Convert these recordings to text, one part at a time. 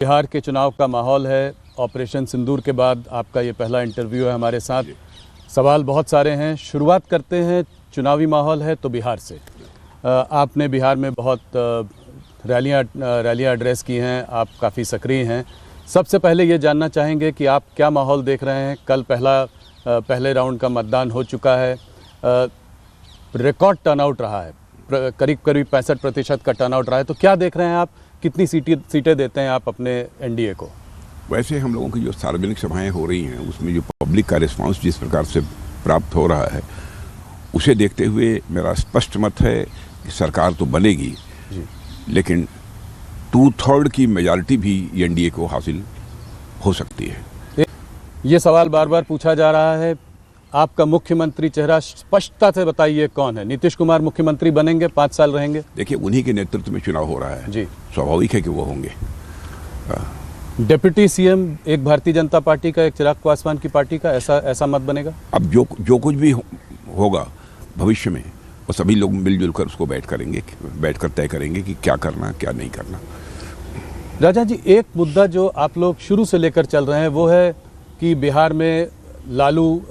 बिहार के चुनाव का माहौल है। ऑपरेशन सिंदूर के बाद आपका ये पहला इंटरव्यू है हमारे साथ। सवाल बहुत सारे हैं, शुरुआत करते हैं। चुनावी माहौल है तो बिहार से। आपने बिहार में बहुत रैलियां एड्रेस की हैं, आप काफ़ी सक्रिय हैं। सबसे पहले ये जानना चाहेंगे कि आप क्या माहौल देख रहे हैं। कल पहले राउंड का मतदान हो चुका है, रिकॉर्ड टर्नआउट रहा है, करीब 65% का टर्नआउट रहा है। तो क्या देख रहे हैं आप, कितनी सीटें देते हैं आप अपने एनडीए को? वैसे हम लोगों की जो सार्वजनिक सभाएं हो रही हैं उसमें जो पब्लिक का रिस्पांस जिस प्रकार से प्राप्त हो रहा है उसे देखते हुए मेरा स्पष्ट मत है कि सरकार तो बनेगी जी, लेकिन 2/3 की मेजॉरिटी भी एनडीए को हासिल हो सकती है। ये सवाल बार बार पूछा जा रहा है, आपका मुख्यमंत्री चेहरा स्पष्टता से बताइए कौन है? नीतीश कुमार मुख्यमंत्री बनेंगे, 5 साल रहेंगे? देखिए, उन्हीं के नेतृत्व में चुनाव हो रहा है जी, स्वाभाविक है कि वो होंगे। डिप्टी सीएम एक भारतीय जनता पार्टी का, एक चिराग पासवान की पार्टी का, ऐसा मत बनेगा? अब जो कुछ भी होगा भविष्य में वो सभी लोग मिलजुल कर उसको बैठकर तय करेंगे कि क्या करना क्या नहीं करना। राजा जी, एक मुद्दा जो आप लोग शुरू से लेकर चल रहे हैं वो है कि बिहार में लालू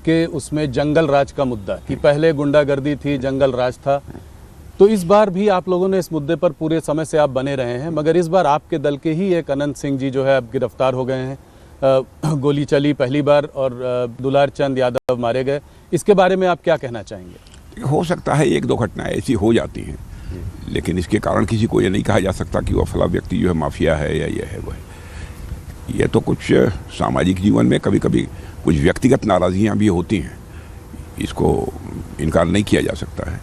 के उसमें जंगल राज का मुद्दा, कि पहले गुंडागर्दी थी, जंगल राज था। तो इस बार भी आप लोगों ने इस मुद्दे पर पूरे समय से आप बने रहे हैं, मगर इस बार आपके दल के ही एक अनंत सिंह जी जो है अब गिरफ्तार हो गए हैं। गोली चली पहली बार और दुलार चंद यादव मारे गए। इसके बारे में आप क्या कहना चाहेंगे? हो सकता है 1-2 घटनाएं ऐसी हो जाती हैं, लेकिन इसके कारण किसी को ये नहीं कहा जा सकता कि वह फला व्यक्ति जो है माफिया है या ये है वो है। ये तो कुछ सामाजिक जीवन में कभी कभी कुछ व्यक्तिगत नाराज़गियाँ भी होती हैं, इसको इनकार नहीं किया जा सकता है।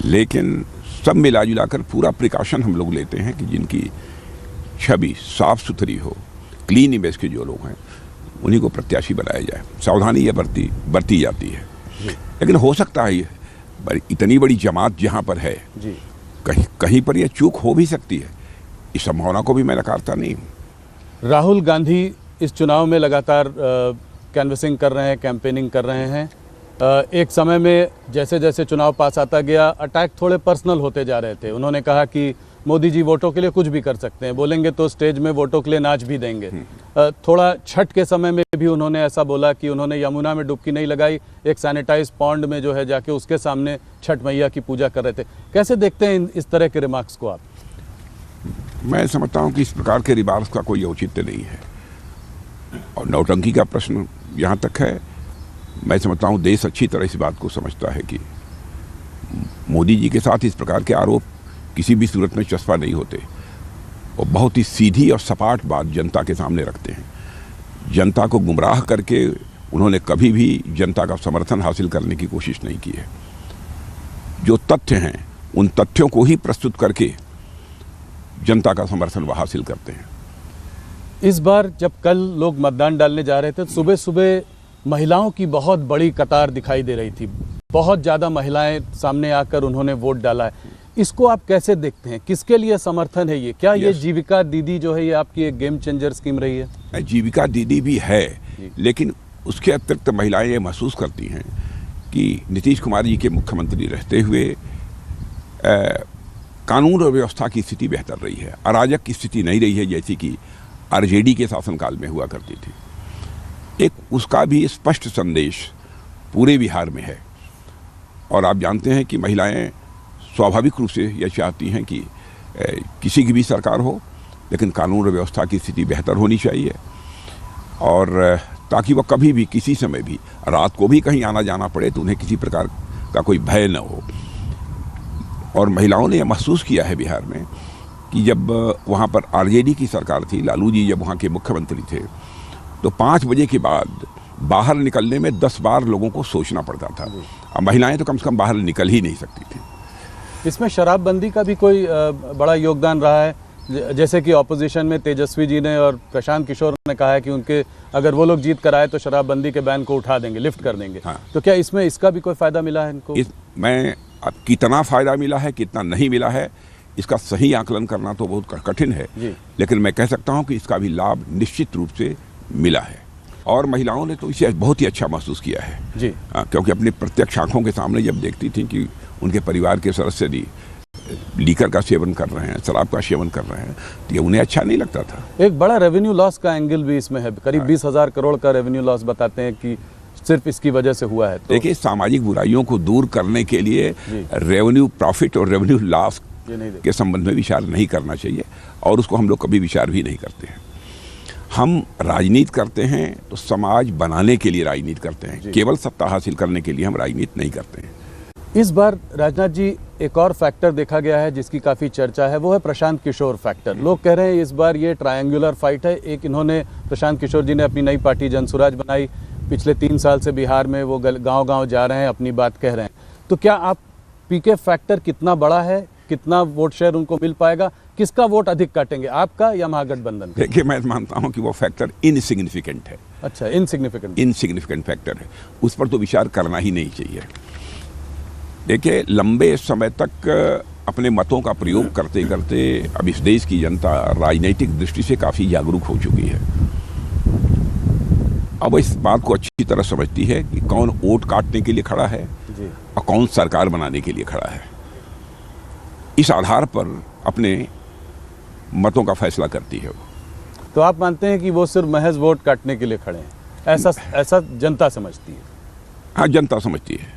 लेकिन सब मिला जुला कर पूरा प्रिकॉशन हम लोग लेते हैं कि जिनकी छवि साफ सुथरी हो, क्लीन इमेज के जो लोग हैं उन्हीं को प्रत्याशी बनाया जाए। सावधानी ये बरती जाती है, लेकिन हो सकता है इतनी बड़ी जमात जहाँ पर है जी, कहीं पर यह चूक हो भी सकती है। इस संभावना को भी मैं नकारता नहीं हूँ। राहुल गांधी इस चुनाव में लगातार कैनवसिंग कर रहे हैं, कैंपेनिंग कर रहे हैं। एक समय में जैसे जैसे चुनाव पास आता गया, अटैक थोड़े पर्सनल होते जा रहे थे। उन्होंने कहा कि मोदी जी वोटों के लिए कुछ भी कर सकते हैं, बोलेंगे तो स्टेज में वोटों के लिए नाच भी देंगे। थोड़ा छठ के समय में भी उन्होंने ऐसा बोला कि उन्होंने यमुना में डुबकी नहीं लगाई, एक सैनिटाइज पॉन्ड में जो है जाके उसके सामने छठ मैया की पूजा कर रहे थे। कैसे देखते हैं इस तरह के रिमार्क्स को आप? मैं समझता हूँ कि इस प्रकार के रिमार्क्स का कोई औचित्य नहीं है, और नौटंकी का प्रश्न यहाँ तक है। मैं समझता हूँ देश अच्छी तरह इस बात को समझता है कि मोदी जी के साथ इस प्रकार के आरोप किसी भी सूरत में चस्पा नहीं होते। वो बहुत ही सीधी और सपाट बात जनता के सामने रखते हैं। जनता को गुमराह करके उन्होंने कभी भी जनता का समर्थन हासिल करने की कोशिश नहीं की है। जो तथ्य हैं उन तथ्यों को ही प्रस्तुत करके जनता का समर्थन वह हासिल करते हैं। इस बार जब कल लोग मतदान डालने जा रहे थे, सुबह सुबह महिलाओं की बहुत बड़ी कतार दिखाई दे रही थी। बहुत ज़्यादा महिलाएं सामने आकर उन्होंने वोट डाला है। इसको आप कैसे देखते हैं? किसके लिए समर्थन है ये? क्या ये जीविका दीदी जो है ये आपकी एक गेम चेंजर स्कीम रही है? जीविका दीदी भी है, लेकिन उसके अतिरिक्त महिलाएं ये महसूस करती हैं कि नीतीश कुमार जी के मुख्यमंत्री रहते हुए कानून और व्यवस्था की स्थिति बेहतर रही है। अराजक की स्थिति नहीं रही है जैसी कि आरजेडी के शासनकाल में हुआ करती थी। एक उसका भी स्पष्ट संदेश पूरे बिहार में है। और आप जानते हैं कि महिलाएं स्वाभाविक रूप से यह चाहती हैं कि किसी की भी सरकार हो, लेकिन कानून और व्यवस्था की स्थिति बेहतर होनी चाहिए, और ताकि वह कभी भी किसी समय भी रात को भी कहीं आना जाना पड़े तो उन्हें किसी प्रकार का कोई भय न हो। और महिलाओं ने यह महसूस किया है बिहार में कि जब वहाँ पर आरजेडी की सरकार थी, लालू जी जब वहाँ के मुख्यमंत्री थे, तो 5 बजे के बाद बाहर निकलने में 10 बार लोगों को सोचना पड़ता था। अब महिलाएं तो कम से कम बाहर निकल ही नहीं सकती थी। इसमें शराबबंदी का भी कोई बड़ा योगदान रहा है? जैसे कि ऑपोजिशन में तेजस्वी जी ने और प्रशांत किशोर ने कहा है कि उनके अगर वो लोग जीत कर आए तो शराबबंदी के बैन को उठा देंगे, लिफ्ट कर देंगे। हाँ। तो क्या इसमें इसका भी कोई फायदा मिला है इनको? अब कितना फायदा मिला है, कितना नहीं मिला है, इसका सही आकलन करना तो बहुत कठिन है, लेकिन मैं कह सकता हूं कि इसका भी लाभ निश्चित रूप से मिला है। और महिलाओं ने तो इसे बहुत ही अच्छा महसूस किया है जी, क्योंकि अपनी प्रत्यक्ष आंखों के सामने जब देखती थी कि उनके परिवार के सदस्य लीकर का सेवन कर रहे हैं, शराब का सेवन कर रहे हैं, तो ये उन्हें अच्छा नहीं लगता था। एक बड़ा रेवेन्यू लॉस का एंगल भी इसमें है, करीब 20,000 करोड़ का रेवेन्यू लॉस बताते हैं कि सिर्फ इसकी वजह से हुआ है। तो देखिए, सामाजिक बुराइयों को दूर करने के लिए रेवेन्यू प्रॉफिट और रेवेन्यू लॉस के संबंध में विचार नहीं करना चाहिए, और उसको हम लोग कभी विचार भी नहीं करते हैं। हम राजनीति करते हैं तो समाज बनाने के लिए राजनीति करते हैं, केवल सत्ता हासिल करने के लिए हम राजनीति नहीं करते हैं। इस बार राजनाथ जी एक और फैक्टर देखा गया है जिसकी काफ़ी चर्चा है, वो है प्रशांत किशोर फैक्टर। लोग कह रहे हैं इस बार ये ट्रायंगुलर फाइट है। एक इन्होंने, प्रशांत किशोर जी ने अपनी नई पार्टी जनसुराज बनाई, पिछले 3 साल से बिहार में वो गांव-गांव जा रहे हैं, अपनी बात कह रहे हैं। तो क्या आप पीके फैक्टर कितना बड़ा है, कितना वोट शेयर उनको मिल पाएगा, किसका वोट अधिक काटेंगे, आपका या महागठबंधन का? देखिए, मैं मानता हूं कि वो फैक्टर इनसिग्निफिकेंट है। अच्छा, इनसिग्निफिकेंट फैक्टर है, उस पर तो विचार करना ही नहीं चाहिए। देखिए, लंबे समय तक अपने मतों का प्रयोग करते करते अब इस देश की जनता राजनीतिक दृष्टि से काफ़ी जागरूक हो चुकी है। अब इस बात को अच्छी तरह समझती है कि कौन वोट काटने के लिए खड़ा है और कौन सरकार बनाने के लिए खड़ा है। इस आधार पर अपने मतों का फैसला करती है वो। तो आप मानते हैं कि वो सिर्फ महज वोट काटने के लिए खड़े हैं, ऐसा जनता समझती है? हाँ, जनता समझती है।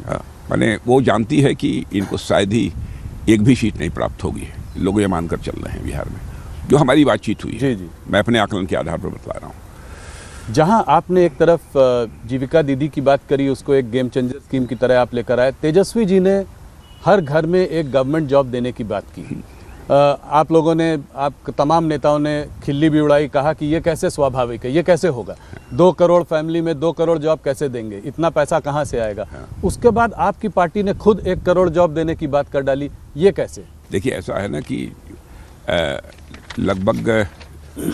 हाँ, माने वो जानती है कि इनको शायद ही एक भी सीट नहीं प्राप्त होगी। लोग ये मानकर चल रहे हैं बिहार में, जो हमारी बातचीत हुई है। मैं अपने आकलन के आधार पर बतला रहा हूँ। जहाँ आपने एक तरफ जीविका दीदी की बात करी, उसको एक गेम चेंजर स्कीम की तरह आप लेकर आए, तेजस्वी जी ने हर घर में एक गवर्नमेंट जॉब देने की बात की। आप लोगों ने, आप तमाम नेताओं ने खिल्ली भी उड़ाई, कहा कि ये कैसे स्वाभाविक है, ये कैसे होगा, 2 करोड़ फैमिली में 2 करोड़ जॉब कैसे देंगे, इतना पैसा कहाँ से आएगा। उसके बाद आपकी पार्टी ने खुद 1 करोड़ जॉब देने की बात कर डाली, ये कैसे? देखिए, ऐसा है ना कि लगभग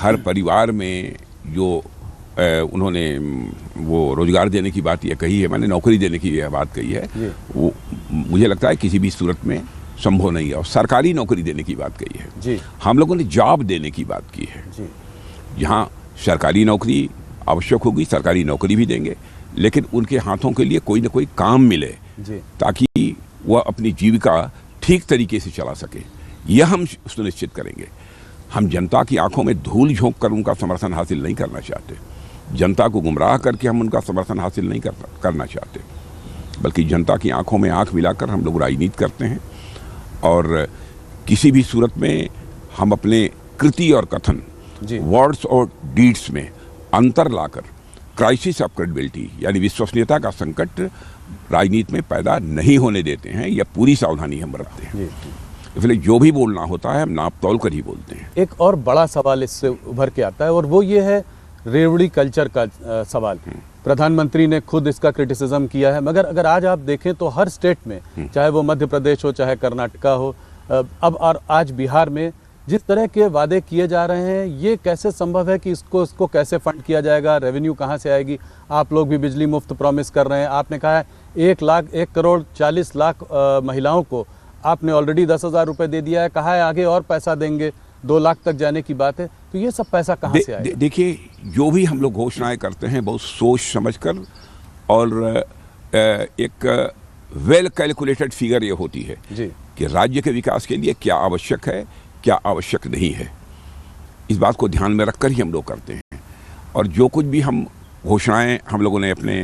हर परिवार में जो उन्होंने वो रोजगार देने की बात ये कही है, मैंने नौकरी देने की यह बात कही है, वो मुझे लगता है किसी भी सूरत में संभव नहीं है। और सरकारी नौकरी देने की बात कही है जी। हम लोगों ने जॉब देने की बात की है जी। जहाँ सरकारी नौकरी आवश्यक होगी, सरकारी नौकरी भी देंगे, लेकिन उनके हाथों के लिए कोई ना कोई काम मिले जी, ताकि वह अपनी जीविका ठीक तरीके से चला सके, यह हम सुनिश्चित करेंगे। हम जनता की आंखों में धूल झोंक कर उनका समर्थन हासिल नहीं करना चाहते, जनता को गुमराह करके हम उनका समर्थन हासिल नहीं करना चाहते, बल्कि जनता की आंखों में आंख मिलाकर हम लोग राजनीति करते हैं। और किसी भी सूरत में हम अपने कृति और कथन, वर्ड्स और डीड्स में अंतर लाकर क्राइसिस ऑफ क्रेडिबिलिटी यानी विश्वसनीयता का संकट राजनीति में पैदा नहीं होने देते हैं। यह पूरी सावधानी हम बरतते हैं। इसलिए जो भी बोलना होता है हम नाप तौल कर ही बोलते हैं। एक और बड़ा सवाल इससे उभर के आता है और वो ये है रेवड़ी कल्चर का सवाल। प्रधानमंत्री ने खुद इसका क्रिटिसिज्म किया है, मगर अगर आज आप देखें तो हर स्टेट में, चाहे वो मध्य प्रदेश हो चाहे कर्नाटका हो, अब और आज बिहार में जिस तरह के वादे किए जा रहे हैं, ये कैसे संभव है कि इसको कैसे फंड किया जाएगा, रेवेन्यू कहाँ से आएगी? आप लोग भी बिजली मुफ्त प्रॉमिस कर रहे हैं, आपने कहा है 1 करोड़ 40 लाख महिलाओं को आपने ऑलरेडी 10,000 रुपये दे दिया है, कहा है आगे और पैसा देंगे, 2 लाख तक जाने की बात है। तो ये सब पैसा कहाँ से आएगा? देखिए, जो भी हम लोग घोषणाएं करते हैं बहुत सोच समझकर और एक वेल कैलकुलेटेड फिगर ये होती है जी कि राज्य के विकास के लिए क्या आवश्यक है, क्या आवश्यक नहीं है। इस बात को ध्यान में रखकर ही हम लोग करते हैं। और जो कुछ भी हम घोषणाएं हम लोगों ने अपने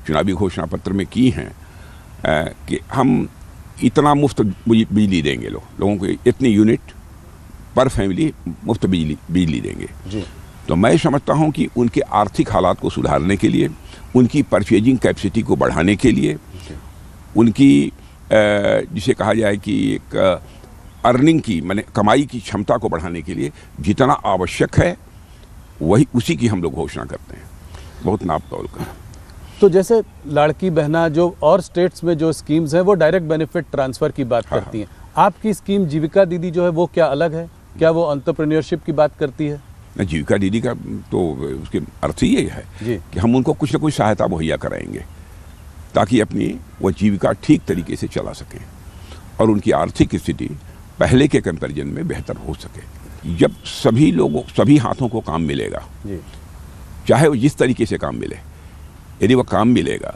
चुनावी घोषणा पत्र में की हैं कि हम इतना मुफ्त बिजली देंगे, लोगों को इतनी यूनिट पर फैमिली मुफ्त बिजली देंगे जी। तो मैं समझता हूं कि उनके आर्थिक हालात को सुधारने के लिए, उनकी परचेजिंग कैपेसिटी को बढ़ाने के लिए, उनकी जिसे कहा जाए कि एक अर्निंग की माने कमाई की क्षमता को बढ़ाने के लिए जितना आवश्यक है वही उसी की हम लोग घोषणा करते हैं, बहुत नाप तौल कर। तो जैसे लाड़की बहना जो और स्टेट्स में जो स्कीम्स हैं वो डायरेक्ट बेनिफिट ट्रांसफ़र की बात करती हैं, आपकी स्कीम जीविका दीदी जो है वो क्या अलग है? क्या वो एंटरप्रेन्योरशिप की बात करती है? जीविका दीदी का तो उसके अर्थ ही ये है कि हम उनको कुछ ना कुछ सहायता मुहैया कराएंगे ताकि अपनी वो जीविका ठीक तरीके से चला सकें और उनकी आर्थिक स्थिति पहले के कंपैरिजन में बेहतर हो सके। जब सभी लोगों, सभी हाथों को काम मिलेगा, चाहे वो जिस तरीके से काम मिले, यदि वह काम मिलेगा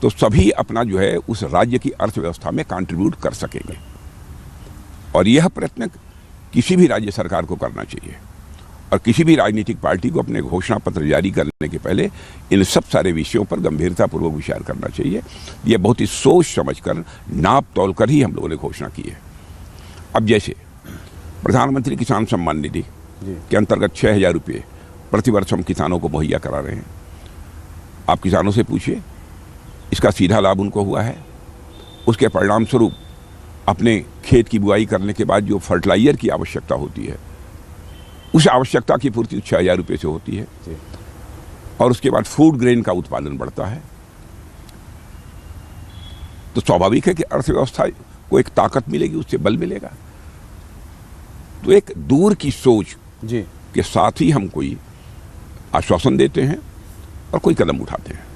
तो सभी अपना जो है उस राज्य की अर्थव्यवस्था में कंट्रीब्यूट कर सकेंगे। और यह प्रयत्न किसी भी राज्य सरकार को करना चाहिए और किसी भी राजनीतिक पार्टी को अपने घोषणा पत्र जारी करने के पहले इन सब सारे विषयों पर गंभीरतापूर्वक विचार करना चाहिए। ये बहुत ही सोच समझकर नाप तोल कर ही हम लोगों ने घोषणा की है। अब जैसे प्रधानमंत्री किसान सम्मान निधि के अंतर्गत 6,000 रुपये प्रतिवर्ष हम किसानों को मुहैया करा रहे हैं। आप किसानों से पूछिए, इसका सीधा लाभ उनको हुआ है। उसके परिणाम स्वरूप अपने खेत की बुआई करने के बाद जो फर्टिलाइजर की आवश्यकता होती है, उस आवश्यकता की पूर्ति 6,000 रुपये से होती है। और उसके बाद फूड ग्रेन का उत्पादन बढ़ता है। तो स्वाभाविक है कि अर्थव्यवस्था को एक ताकत मिलेगी, उससे बल मिलेगा। तो एक दूर की सोच के साथ ही हम कोई आश्वासन देते हैं और कोई कदम उठाते हैं।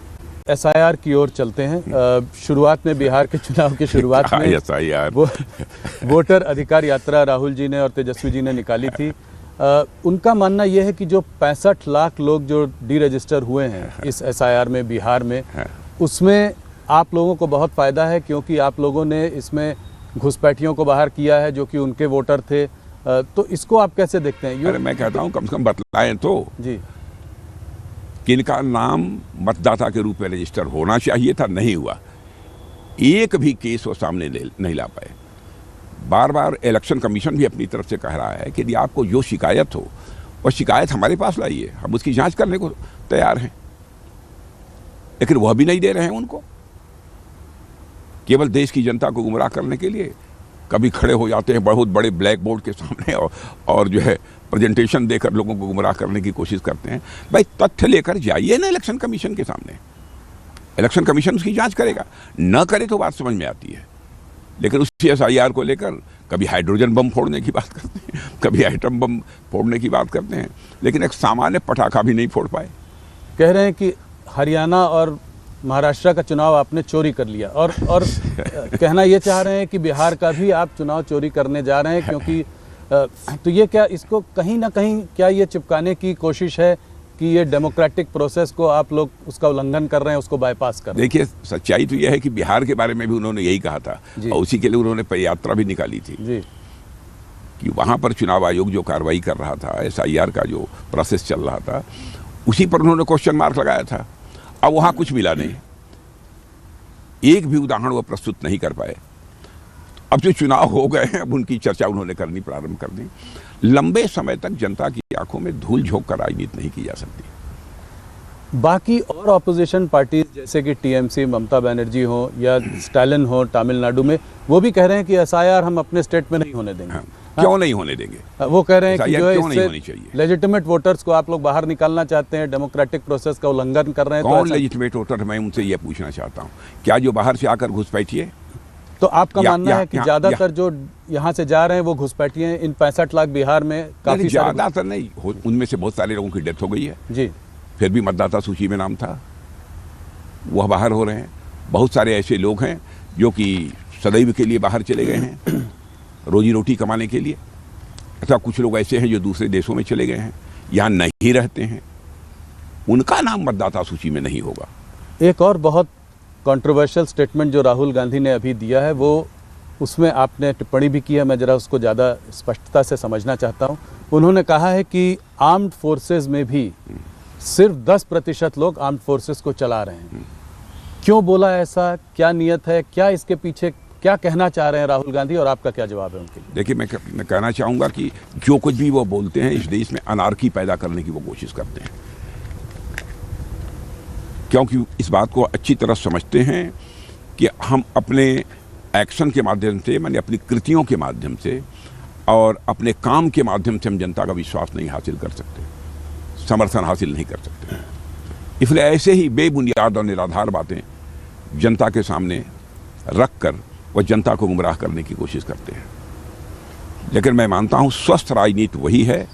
SIR की ओर चलते हैं। शुरुआत में बिहार के चुनाव की शुरुआत में SIR वोटर अधिकार यात्रा राहुल जी ने और तेजस्वी जी ने निकाली थी। उनका मानना यह है कि जो 65 लाख लोग जो डीरजिस्टर हुए हैं इस SIR में बिहार में, उसमें आप लोगों को बहुत फ़ायदा है, क्योंकि आप लोगों ने इसमें घुसपैठियों को बाहर किया है जो कि उनके वोटर थे। तो इसको आप कैसे देखते हैं? अरे मैं कहता हूँ कम से कम बतलाएं तो जी, किनका नाम मतदाता के रूप में रजिस्टर होना चाहिए था, नहीं हुआ। एक भी केस वो सामने नहीं ला पाए। बार बार इलेक्शन कमीशन भी अपनी तरफ से कह रहा है कि यदि आपको जो शिकायत हो वो शिकायत हमारे पास लाइए, हम उसकी जांच करने को तैयार हैं। लेकिन वह भी नहीं दे रहे हैं उनको। केवल देश की जनता को गुमराह करने के लिए कभी खड़े हो जाते हैं बहुत बड़े ब्लैक बोर्ड के सामने और जो है प्रेजेंटेशन देकर लोगों को गुमराह करने की कोशिश करते हैं। भाई तथ्य लेकर जाइए ना इलेक्शन कमीशन के सामने, इलेक्शन कमीशन उसकी जांच करेगा। न करे तो बात समझ में आती है, लेकिन उसी SIR को लेकर कभी हाइड्रोजन बम फोड़ने की बात करते हैं, कभी एटम बम फोड़ने की बात करते हैं, लेकिन एक सामान्य पटाखा भी नहीं फोड़ पाए। कह रहे हैं कि हरियाणा और महाराष्ट्र का चुनाव आपने चोरी कर लिया और कहना ये चाह रहे हैं कि बिहार का भी आप चुनाव चोरी करने जा रहे हैं, क्योंकि तो ये क्या, इसको कहीं ना कहीं क्या ये चिपकाने की कोशिश है कि ये डेमोक्रेटिक प्रोसेस को आप लोग उसका उल्लंघन कर रहे हैं, उसको बाईपास कर रहे हैं? देखिए, सच्चाई तो यह है कि बिहार के बारे में भी उन्होंने यही कहा था और उसी के लिए उन्होंने पदयात्रा भी निकाली थी जी, कि वहाँ पर चुनाव आयोग जो कार्रवाई कर रहा था, SIR का जो प्रोसेस चल रहा था, उसी पर उन्होंने क्वेश्चन मार्क लगाया था। अब वहाँ कुछ मिला नहीं, एक भी उदाहरण वो प्रस्तुत नहीं कर पाए। अब जो चुनाव हो गए हैं, अब उनकी चर्चा उन्होंने करनी प्रारंभ कर दी। लंबे समय तक जनता की आंखों में धूल झोंक कर राजनीति नहीं की जा सकती। बाकी और ऑपोजिशन पार्टीज जैसे कि TMC, ममता बनर्जी हो या स्टालिन हो तमिलनाडु में, वो भी कह रहे हैं कि SIR हम अपने स्टेट में नहीं होने देंगे। क्यों नहीं होने देंगे? वो कह रहे हैं कि जो है इससे लेजिटिमेट वोटर्स को आप लोग बाहर निकालना चाहते हैं, डेमोक्रेटिक प्रोसेस का उल्लंघन कर रहे हैं। कौन लेजिटिमेट वोटर? मैं उनसे यह पूछना चाहता हूँ, क्या जो बाहर से आकर घुसपैठिए? तो आपका मानना है कि ज्यादातर जो यहाँ से जा रहे हैं वो घुसपैठिए हैं? इन 65 लाख बिहार में काफी ज्यादातर नहीं, उनमें से बहुत सारे लोगों की डेथ हो गई है जी, फिर भी मतदाता सूची में नाम था, वह बाहर हो रहे हैं। बहुत सारे ऐसे लोग हैं जो कि सदैव के लिए बाहर चले गए हैं रोजी रोटी कमाने के लिए, अथवा कुछ लोग ऐसे हैं जो दूसरे देशों में चले गए हैं, यहाँ नहीं रहते हैं, उनका नाम मतदाता सूची में नहीं होगा। एक और बहुत कंट्रोवर्शियल स्टेटमेंट जो राहुल गांधी ने अभी दिया है, वो उसमें आपने टिप्पणी भी की है, मैं ज़रा उसको ज़्यादा स्पष्टता से समझना चाहता हूँ। उन्होंने कहा है कि आर्म्ड फोर्सेस में भी सिर्फ 10% लोग आर्म्ड फोर्सेस को चला रहे हैं। क्यों बोला ऐसा? क्या नियत है? क्या इसके पीछे क्या कहना चाह रहे हैं राहुल गांधी, और आपका क्या जवाब है उनके लिए? देखिए, मैं कहना चाहूँगा कि जो कुछ भी वो बोलते हैं, इस देश में अनार्की पैदा करने की वो कोशिश करते हैं, क्योंकि इस बात को अच्छी तरह समझते हैं कि हम अपने एक्शन के माध्यम से, माने अपनी कृतियों के माध्यम से और अपने काम के माध्यम से हम जनता का विश्वास नहीं हासिल कर सकते, समर्थन हासिल नहीं कर सकते। इसलिए ऐसे ही बेबुनियाद और निराधार बातें जनता के सामने रख कर वह जनता को गुमराह करने की कोशिश करते हैं। लेकिन मैं मानता हूँ स्वस्थ राजनीति वही है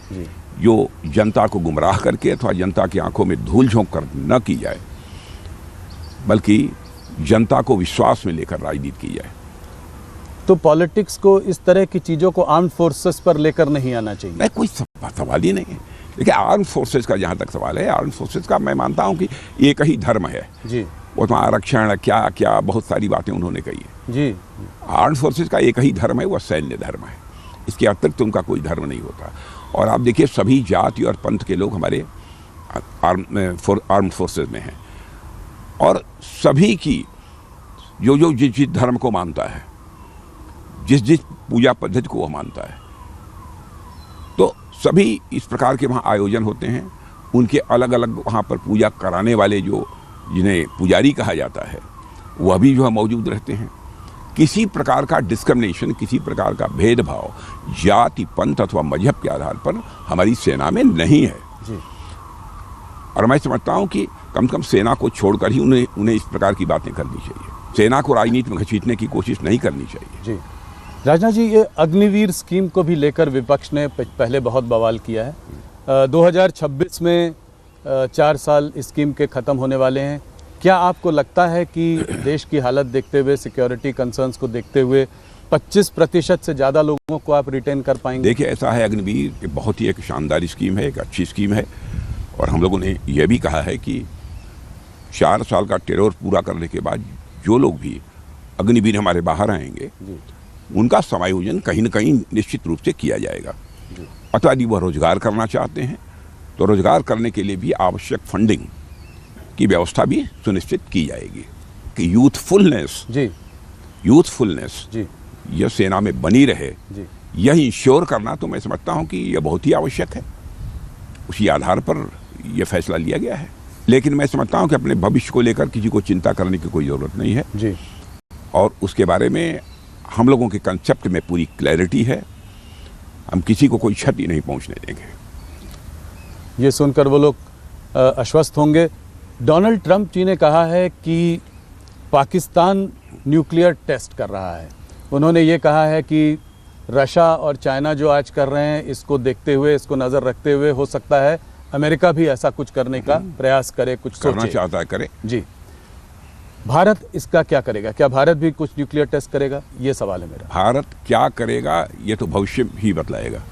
जो जनता को गुमराह करके अथवा जनता की आंखों में धूल झोंक कर न की जाए, बल्कि जनता को विश्वास में लेकर राजनीति की जाए। तो पॉलिटिक्स को इस तरह की चीज़ों को आर्म्ड फोर्सेस पर लेकर नहीं आना चाहिए? नहीं, कोई सवाल ही नहीं है। देखिए, आर्म्ड फोर्सेस का जहाँ तक सवाल है, आर्म्ड फोर्सेस का मैं मानता हूँ कि एक ही धर्म है जी, वो तो आरक्षण क्या क्या बहुत सारी बातें उन्होंने कही है जी। आर्म्ड फोर्सेस का एक ही धर्म है, वह सैन्य धर्म है। इसके अतिरिक्त उनका कोई धर्म नहीं होता। और आप देखिए सभी जाति और पंथ के लोग हमारे आर्म्ड फोर्सेस में हैं, और सभी की जो जिस धर्म को मानता है, जिस पूजा पद्धति को वह मानता है, तो सभी इस प्रकार के वहाँ आयोजन होते हैं। उनके अलग अलग वहाँ पर पूजा कराने वाले जो जिन्हें पुजारी कहा जाता है, वह भी जो है मौजूद रहते हैं। किसी प्रकार का डिस्क्रिमिनेशन, किसी प्रकार का भेदभाव जाति, पंथ अथवा मजहब के आधार पर हमारी सेना में नहीं है जी। और मैं समझता हूँ कि कम से कम सेना को छोड़कर ही उन्हें इस प्रकार की बातें करनी चाहिए। सेना को राजनीति में घसीटने की कोशिश नहीं करनी चाहिए जी। राजनाथ जी, ये अग्निवीर स्कीम को भी लेकर विपक्ष ने पहले बहुत बवाल किया है। 2026 में 4 साल इस स्कीम के ख़त्म होने वाले हैं। क्या आपको लगता है कि देश की हालत देखते हुए, सिक्योरिटी कंसर्न्स को देखते हुए 25% से ज़्यादा लोगों को आप रिटेन कर पाएंगे? देखिए, ऐसा है, अग्निवीर बहुत ही एक शानदार स्कीम है, एक अच्छी स्कीम है। और हम लोगों ने यह भी कहा है कि 4 साल का टेरोर पूरा करने के बाद जो लोग भी अग्निवीर हमारे बाहर आएंगे, उनका समायोजन कहीं न कहीं निश्चित रूप से किया जाएगा। अथवा यदि वह रोजगार करना चाहते हैं तो रोजगार करने के लिए भी आवश्यक फंडिंग की व्यवस्था भी सुनिश्चित की जाएगी। कि यूथफुलनेस जी यह सेना में बनी रहे, यह इंश्योर करना, तो मैं समझता हूं कि यह बहुत ही आवश्यक है। उसी आधार पर यह फैसला लिया गया है। लेकिन मैं समझता हूं कि अपने भविष्य को लेकर किसी को चिंता करने की कोई ज़रूरत नहीं है जी। और उसके बारे में हम लोगों के कंसेप्ट में पूरी क्लैरिटी है। हम किसी को कोई क्षति नहीं पहुंचने देंगे। ये सुनकर वो लोग आश्वस्त होंगे। डोनाल्ड ट्रंप जी ने कहा है कि पाकिस्तान न्यूक्लियर टेस्ट कर रहा है। उन्होंने ये कहा है कि रशिया और चाइना जो आज कर रहे हैं, इसको देखते हुए, इसको नज़र रखते हुए हो सकता है अमेरिका भी ऐसा कुछ करने का प्रयास करे, कुछ करना सोचे। चाहता है, करे जी। भारत इसका क्या करेगा? क्या भारत भी कुछ न्यूक्लियर टेस्ट करेगा? ये सवाल है मेरा। भारत क्या करेगा ये तो भविष्य ही बतलाएगा,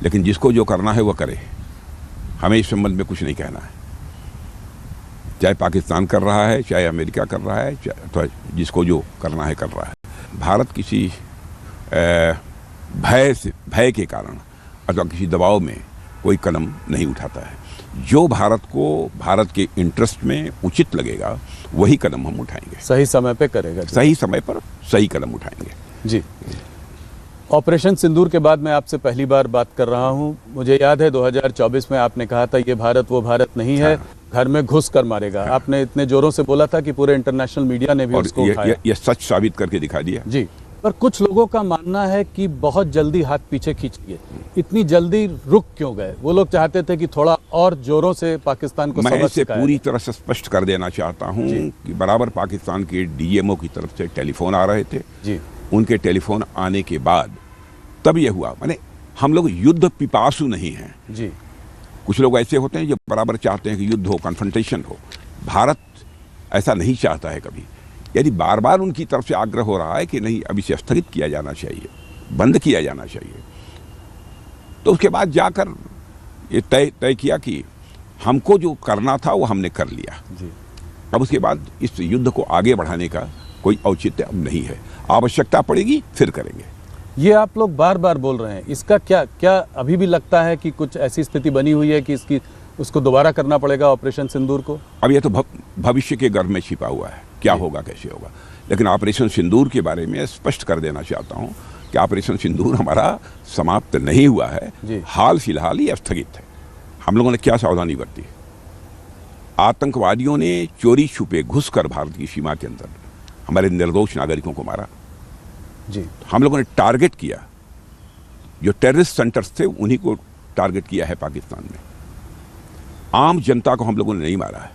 लेकिन जिसको जो करना है वह करे। हमें इस संबंध में कुछ नहीं कहना है। चाहे पाकिस्तान कर रहा है, चाहे अमेरिका कर रहा है, तो जिसको जो करना है कर रहा है। भारत किसी भय के कारण अथवा किसी दबाव में कोई कदम नहीं उठाता है। जो भारत को भारत के इंटरेस्ट में उचित लगेगा वही कदम हम उठाएंगे। सही समय पे करेगा। सही समय पर सही कदम उठाएंगे जी। ऑपरेशन सिंदूर के बाद मैं आपसे पहली बार बात कर रहा हूं। मुझे याद है 2024 में आपने कहा था ये भारत वो भारत नहीं है, घर में घुस कर मारेगा। आपने इतने जोरों से बोला था कि पूरे इंटरनेशनल मीडिया ने भी उसको उठाया। ये सच साबित करके दिखा दिया जी। पर कुछ लोगों का मानना है कि बहुत जल्दी हाथ पीछे खींच लिए। इतनी जल्दी रुक क्यों गए? वो लोग चाहते थे कि थोड़ा और जोरों से पाकिस्तान को मैं इसे पूरी तरह से स्पष्ट कर देना चाहता हूं कि बराबर पाकिस्तान के डीएमओ की तरफ से टेलीफोन आ रहे थे जी। उनके टेलीफोन आने के बाद तब यह हुआ। माने हम लोग युद्ध पिपासु नहीं हैं जी। कुछ लोग ऐसे होते हैं जो बराबर चाहते हैं कि युद्ध हो, कन्फ्रंटेशन हो। भारत ऐसा नहीं चाहता है कभी। यदि बार बार उनकी तरफ से आग्रह हो रहा है कि नहीं, अब इसे स्थगित किया जाना चाहिए, बंद किया जाना चाहिए, तो उसके बाद जाकर ये तय किया कि हमको जो करना था वो हमने कर लिया जी। अब उसके बाद इस युद्ध को आगे बढ़ाने का कोई औचित्य अब नहीं है। आवश्यकता पड़ेगी फिर करेंगे। ये आप लोग बार बार बोल रहे हैं, इसका क्या अभी भी लगता है कि कुछ ऐसी स्थिति बनी हुई है कि उसको दोबारा करना पड़ेगा ऑपरेशन सिंदूर को? अब ये तो भविष्य के गर्भ में छिपा हुआ है, क्या होगा कैसे होगा। लेकिन ऑपरेशन सिंदूर के बारे में स्पष्ट कर देना चाहता हूं कि ऑपरेशन सिंदूर हमारा समाप्त नहीं हुआ है, हाल फिलहाल ही स्थगित है। हम लोगों ने क्या सावधानी बरती? आतंकवादियों ने चोरी छुपे घुसकर भारत की सीमा के अंदर हमारे निर्दोष नागरिकों को मारा जी। हम लोगों ने टारगेट किया, जो टेररिस्ट सेंटर्स थे उन्हीं को टारगेट किया है पाकिस्तान में। आम जनता को हम लोगों ने नहीं मारा है।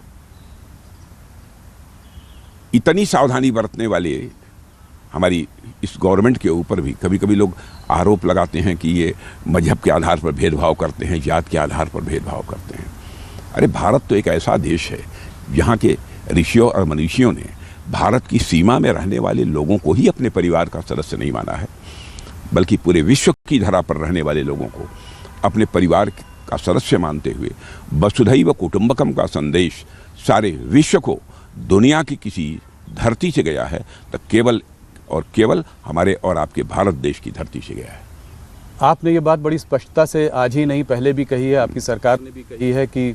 इतनी सावधानी बरतने वाले हमारी इस गवर्नमेंट के ऊपर भी कभी कभी लोग आरोप लगाते हैं कि ये मजहब के आधार पर भेदभाव करते हैं, जात के आधार पर भेदभाव करते हैं। अरे भारत तो एक ऐसा देश है जहाँ के ऋषियों और मनीषियों ने भारत की सीमा में रहने वाले लोगों को ही अपने परिवार का सदस्य नहीं माना है, बल्कि पूरे विश्व की धरा पर रहने वाले लोगों को अपने परिवार का सदस्य मानते हुए वसुधैव कुटुंबकम का संदेश सारे विश्व को दुनिया की किसी धरती से गया है तो केवल और केवल हमारे और आपके भारत देश की धरती से गया है। आपने ये बात बड़ी स्पष्टता से आज ही नहीं पहले भी कही है, आपकी सरकार ने भी कही है कि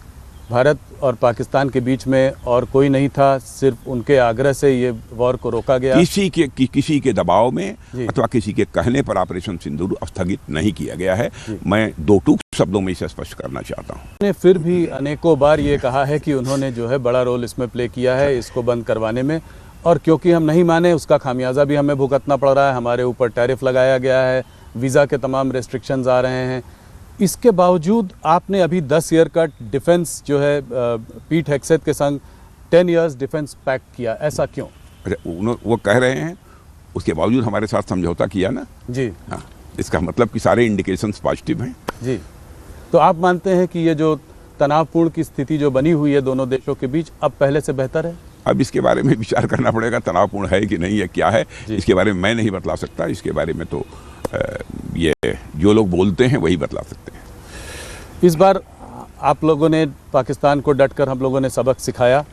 भारत और पाकिस्तान के बीच में और कोई नहीं था, सिर्फ उनके आग्रह से ये वॉर को रोका गया। किसी के दबाव में अथवा किसी के कहने पर ऑपरेशन सिंदूर स्थगित नहीं किया गया है। मैं दो टूक शब्दों में इसे स्पष्ट करना चाहता हूँ। उन्होंने फिर भी अनेकों बार ये कहा है कि उन्होंने जो है बड़ा रोल इसमें प्ले किया है इसको बंद करवाने में, और क्योंकि हम नहीं माने उसका खामियाजा भी हमें भुगतना पड़ रहा है। हमारे ऊपर टैरिफ लगाया गया है, वीज़ा के तमाम रेस्ट्रिक्शंस आ रहे हैं। इसके बावजूद आपने अभी 10 ईयर का डिफेंस जो है पीट हेग्सेथ के संग 10 इयर्स डिफेंस पैक्ट किया, ऐसा क्यों? वो कह रहे हैं उसके बावजूद हमारे साथ समझौता किया ना जी। हाँ, इसका मतलब कि सारे इंडिकेशंस पॉजिटिव हैं जी। तो आप मानते हैं कि ये जो तनावपूर्ण की स्थिति जो बनी हुई है दोनों देशों के बीच अब पहले से बेहतर है? अब इसके बारे में विचार करना पड़ेगा, तनावपूर्ण है कि नहीं है, क्या है, इसके बारे में मैं नहीं बतला सकता। इसके बारे में तो ये जो लोग बोलते हैं वही बतला सकते हैं। इस बार आप लोगों ने पाकिस्तान को डटकर हम लोगों ने सबक सिखाया।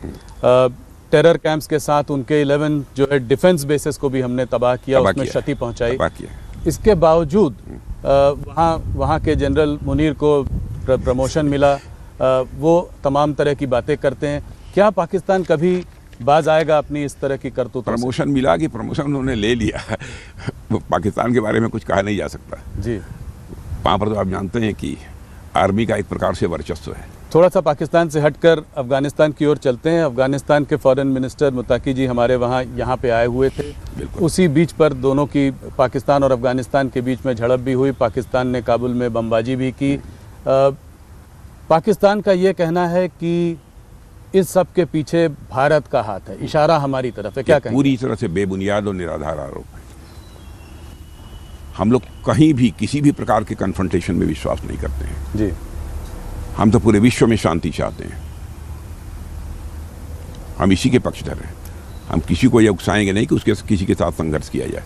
टेरर कैंप्स के साथ उनके 11 जो है डिफेंस बेसिस को भी हमने तबाह किया, उसमें क्षति पहुंचाई। इसके बावजूद वहाँ के जनरल मुनीर को प्रमोशन मिला, वो तमाम तरह की बातें करते हैं। क्या पाकिस्तान कभी बाज आएगा अपनी इस तरह की करतूत? प्रमोशन मिला कि प्रमोशन उन्होंने ले लिया पाकिस्तान के बारे में कुछ कहा नहीं जा सकता जी। वहाँ पर तो आप जानते हैं कि आर्मी का एक प्रकार से वर्चस्व है। थोड़ा सा पाकिस्तान से हटकर अफगानिस्तान की ओर चलते हैं। अफगानिस्तान के फॉरेन मिनिस्टर मुताकी जी हमारे यहाँ पे आए हुए थे। उसी बीच पर दोनों की पाकिस्तान और अफगानिस्तान के बीच में झड़प भी हुई। पाकिस्तान ने काबुल में बमबाजी भी की। पाकिस्तान का ये कहना है कि इस सब के पीछे भारत का हाथ है, इशारा हमारी तरफ है, क्या कहेंगे? पूरी तरह से बेबुनियाद और निराधार आरोप है। हम लोग कहीं भी किसी भी प्रकार के कन्फ्रंटेशन में विश्वास नहीं करते हैं जी। हम तो पूरे विश्व में शांति चाहते हैं, हम इसी के पक्षधर हैं। हम किसी को यह उकसाएंगे नहीं कि उसके किसी के साथ संघर्ष किया जाए।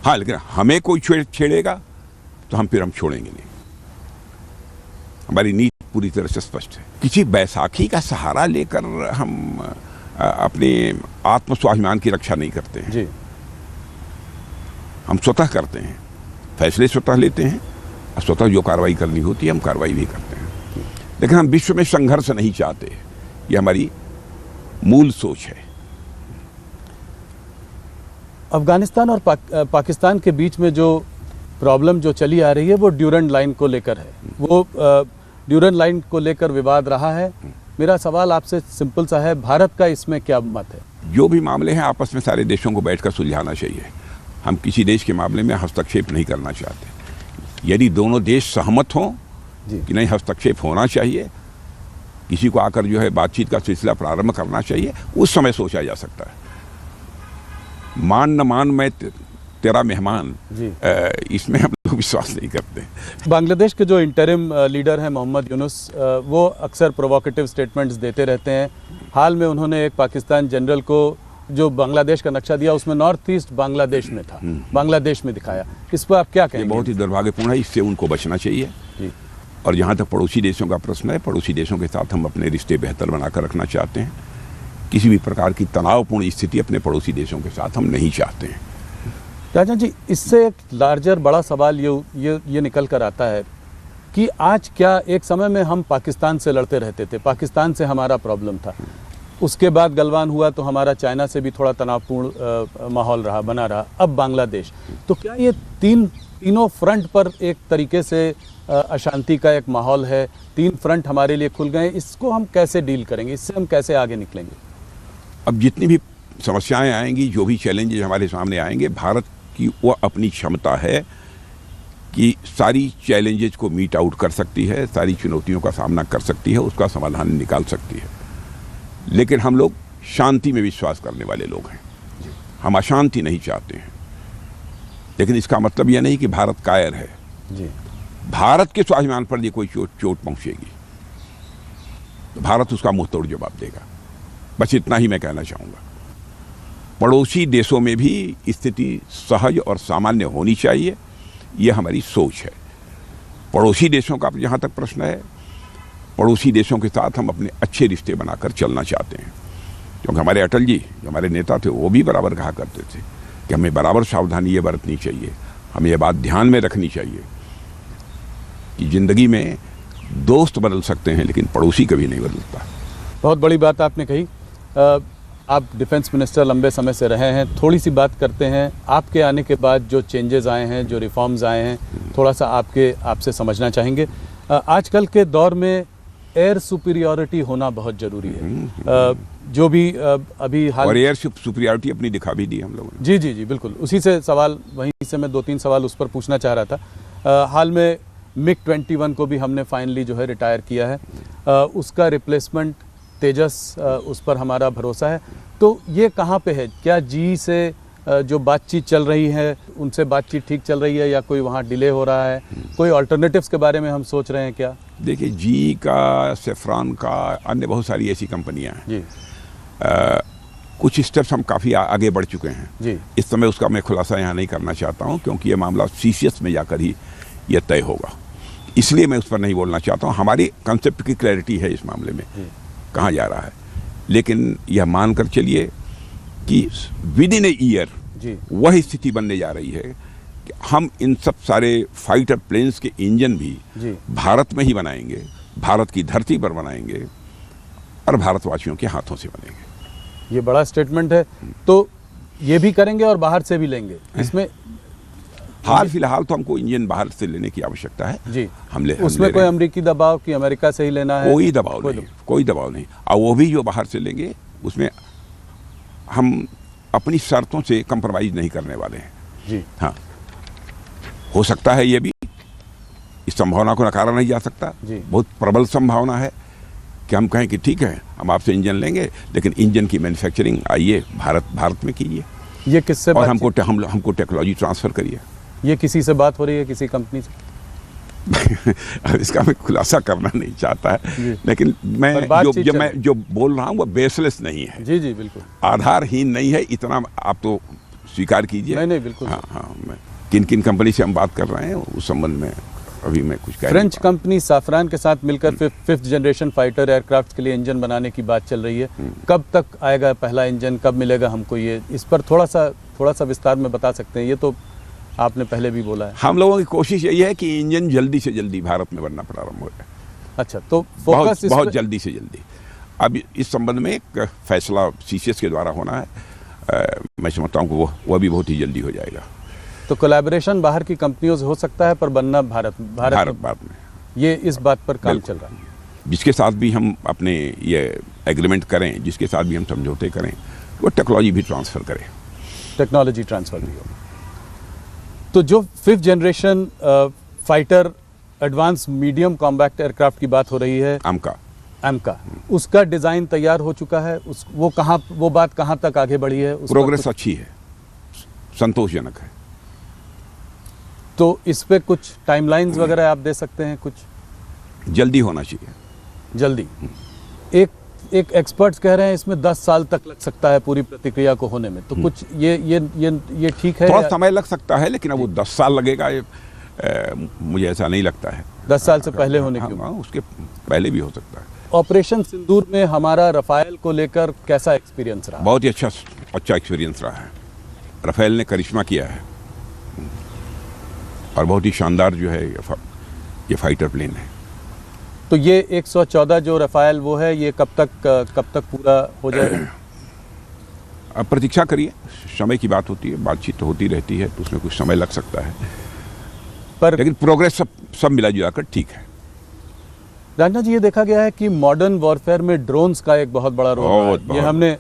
हाँ, लेकिन हमें कोई छेड़ेगा तो हम छोड़ेंगे नहीं। हमारी नीति पूरी तरह से स्पष्ट है। किसी बैसाखी का सहारा लेकर हम अपने आत्मस्वाभिमान की रक्षा नहीं करते हैं जी। हम स्वतः करते हैं, फैसले स्वतः लेते हैं और स्वतः जो कार्रवाई करनी होती है हम कार्रवाई भी करते हैं। लेकिन हम विश्व में संघर्ष नहीं चाहते, ये हमारी मूल सोच है। अफगानिस्तान और पाकिस्तान के बीच में जो प्रॉब्लम जो चली आ रही है वो ड्यूरेंट लाइन को लेकर है। वो ड्यूरेंट लाइन को लेकर विवाद रहा है। मेरा सवाल आपसे सिंपल सा है, भारत का इसमें क्या मत है? जो भी मामले हैं आपस में सारे देशों को बैठकर सुलझाना चाहिए। हम किसी देश के मामले में हस्तक्षेप नहीं करना चाहते। यदि दोनों देश सहमत हों कि नहीं हस्तक्षेप होना चाहिए, किसी को आकर जो है बातचीत का सिलसिला प्रारंभ करना चाहिए, उस समय सोचा जा सकता है। मान न मान मैं तेरा मेहमान, इसमें हम लोग विश्वास नहीं करते। बांग्लादेश के जो इंटरिम लीडर हैं मोहम्मद यूनुस, वो अक्सर प्रोवोकेटिव स्टेटमेंट्स देते रहते हैं। हाल में उन्होंने एक पाकिस्तान जनरल को जो बांग्लादेश का नक्शा दिया उसमें नॉर्थ ईस्ट बांग्लादेश में था, बांग्लादेश में दिखाया। इस पर आप क्या कहेंगे? बहुत ही दुर्भाग्यपूर्ण है, इससे उनको बचना चाहिए जी। और जहाँ तक पड़ोसी देशों का प्रश्न है, पड़ोसी देशों के साथ हम अपने रिश्ते बेहतर बनाकर रखना चाहते हैं। किसी भी प्रकार की तनावपूर्ण स्थिति अपने पड़ोसी देशों के साथ हम नहीं चाहते हैं। राजन जी, इससे एक लार्जर बड़ा सवाल ये निकल कर आता है कि आज क्या, एक समय में हम पाकिस्तान से लड़ते रहते थे, पाकिस्तान से हमारा प्रॉब्लम था, उसके बाद गलवान हुआ तो हमारा चाइना से भी थोड़ा तनावपूर्ण माहौल बना रहा, अब बांग्लादेश। तो क्या ये तीनों फ्रंट पर एक तरीके से अशांति का एक माहौल है? 3 फ्रंट हमारे लिए खुल गए, इसको हम कैसे डील करेंगे? इससे हम कैसे आगे निकलेंगे? अब जितनी भी समस्याएं आएंगी, जो भी चैलेंजेस हमारे सामने आएंगे, भारत की वो अपनी क्षमता है कि सारी चैलेंजेस को मीट आउट कर सकती है, सारी चुनौतियों का सामना कर सकती है, उसका समाधान निकाल सकती है। लेकिन हम लोग शांति में विश्वास करने वाले लोग हैं, हम अशांति नहीं चाहते हैं। लेकिन इसका मतलब यह नहीं कि भारत कायर है जी। भारत के स्वाभिमान पर ये कोई चोट पहुंचेगी तो भारत उसका मुंहतोड़ जवाब देगा। बस इतना ही मैं कहना चाहूँगा। पड़ोसी देशों में भी स्थिति सहज और सामान्य होनी चाहिए, ये हमारी सोच है। पड़ोसी देशों का जहाँ तक प्रश्न है, पड़ोसी देशों के साथ हम अपने अच्छे रिश्ते बनाकर चलना चाहते हैं। क्योंकि हमारे अटल जी जो हमारे नेता थे वो भी बराबर कहा करते थे कि हमें बराबर सावधानी ये बरतनी चाहिए, हमें ये बात ध्यान में रखनी चाहिए कि ज़िंदगी में दोस्त बदल सकते हैं लेकिन पड़ोसी कभी नहीं बदलता। बहुत बड़ी बात आपने कही। आप डिफेंस मिनिस्टर लंबे समय से रहे हैं, थोड़ी सी बात करते हैं आपके आने के बाद जो चेंजेस आए हैं, जो रिफॉर्म्स आए हैं, थोड़ा सा आपसे समझना चाहेंगे। आजकल के दौर में एयर सुपीरियॉरिटी होना बहुत ज़रूरी है। जो भी अभी हाल और एयर सुपीरियॉरिटी अपनी दिखा भी दी हम लोगों ने। जी जी जी बिल्कुल, उसी से सवाल, वहीं से मैं 2-3 सवाल उस पर पूछना चाह रहा था। हाल में MiG-21 को भी हमने फाइनली जो है रिटायर किया है, उसका रिप्लेसमेंट तेजस, उस पर हमारा भरोसा है। तो ये कहाँ पे है? क्या जी से जो बातचीत चल रही है उनसे बातचीत ठीक चल रही है या कोई वहाँ डिले हो रहा है? कोई अल्टरनेटिव्स के बारे में हम सोच रहे हैं क्या? देखिए, जी का, सेफ्रॉन का, अन्य बहुत सारी ऐसी कंपनियां हैं जी। कुछ स्टेप्स हम काफ़ी आगे बढ़ चुके हैं जी। इस समय उसका मैं खुलासा यहाँ नहीं करना चाहता हूँ क्योंकि ये मामला CCS में जाकर ही यह तय होगा, इसलिए मैं उस पर नहीं बोलना चाहता हूँ। हमारी कंसेप्ट की क्लैरिटी है इस मामले में कहाँ जा रहा है, लेकिन यह मानकर चलिए कि विद इन ए ईयर वह स्थिति बनने जा रही है कि हम इन सब सारे फाइटर प्लेन्स के इंजन भी भारत में ही बनाएंगे, भारत की धरती पर बनाएंगे और भारतवासियों के हाथों से बनेंगे। ये बड़ा स्टेटमेंट है। तो ये भी करेंगे और बाहर से भी लेंगे? इसमें हाल फिलहाल तो हमको इंजन बाहर से लेने की आवश्यकता है जी। हम उसमें कोई अमेरिकी दबाव कि अमेरिका से ही लेना है? कोई दबाव नहीं, कोई दबाव नहीं। और वो भी जो बाहर से लेंगे उसमें हम अपनी शर्तों से कंप्रोमाइज नहीं करने वाले हैं जी। हाँ, हो सकता है ये भी, इस संभावना को नकारा नहीं जा सकता। बहुत प्रबल संभावना है कि हम कहें कि ठीक है हम आपसे इंजन लेंगे लेकिन इंजन की मैन्युफैक्चरिंग आइए भारत में कीजिए। ये किससे और हमको टेक्नोलॉजी ट्रांसफर करिए। ये किसी से बात हो रही है, किसी कंपनी से? अब इसका मैं खुलासा करना नहीं चाहता है, लेकिन मैं जो बोल रहा हूँ वो बेसलेस नहीं है। जी जी बिल्कुल, आधारहीन नहीं है, इतना आप तो स्वीकार कीजिए। नहीं बिल्कुल। हाँ, मैं किन कंपनी से हम बात कर रहे हैं उस संबंध में अभी मैं कुछ कह। फ्रेंच कंपनी साफरान के साथ मिलकर 5th जनरेशन फाइटर एयरक्राफ्ट के लिए इंजन बनाने की बात चल रही है। कब तक आएगा पहला इंजन, कब मिलेगा हमको? ये इस पर थोड़ा सा विस्तार में बता सकते हैं? ये तो आपने पहले भी बोला है। हम लोगों की कोशिश यही है कि इंजन जल्दी से जल्दी भारत में बनना प्रारंभ हो जाए। अच्छा, तो फोकस बहुत जल्दी से जल्दी। अब इस संबंध में एक फैसला CCS के द्वारा होना है। मैं समझता हूँ कि वह भी बहुत ही जल्दी हो जाएगा। तो कोलैबोरेशन बाहर की कंपनियों से हो सकता है पर बनना भारत में। ये इस बात पर काम चल रहा है। जिसके साथ भी हम अपने ये एग्रीमेंट करें, जिसके साथ भी हम समझौते करें, वो टेक्नोलॉजी भी ट्रांसफ़र करें। टेक्नोलॉजी ट्रांसफ़र भी हो। तो जो 5th generation fighter advance medium combat aircraft की बात हो रही है, AMCA, उसका डिज़ाइन तैयार हो चुका है? वो बात कहाँ तक आगे बढ़ी है? प्रोग्रेस अच्छी है, संतोषजनक है। तो इस पे कुछ टाइमलाइंस वगैरह आप दे सकते हैं? कुछ जल्दी होना चाहिए। जल्दी। एक एक्सपर्ट्स कह रहे हैं इसमें 10 साल तक लग सकता है पूरी प्रतिक्रिया को होने में। तो कुछ ये ठीक है? थोड़ा समय लग सकता है, लेकिन अब वो 10 साल लगेगा मुझे ऐसा नहीं लगता है। 10 साल से पहले होने की? उसके पहले भी हो सकता है। ऑपरेशन सिंदूर में हमारा रफाल को लेकर कैसा एक्सपीरियंस रहा? बहुत ही अच्छा एक्सपीरियंस रहा है। रफाल ने करिश्मा किया है और बहुत ही शानदार जो है ये फाइटर प्लेन है। तो ये 114 जो रफाल वो है, ये कब तक पूरा हो जाएगा? अब प्रतीक्षा करिए, समय की बात होती है, बातचीत तो होती रहती है, तो उसमें कुछ समय लग सकता है, पर लेकिन प्रोग्रेस सब मिला जुलाकर ठीक है। राजनाथ जी, ये देखा गया है कि मॉडर्न वॉरफेयर में ड्रोन्स का एक बहुत बड़ा रोल है। ये हमने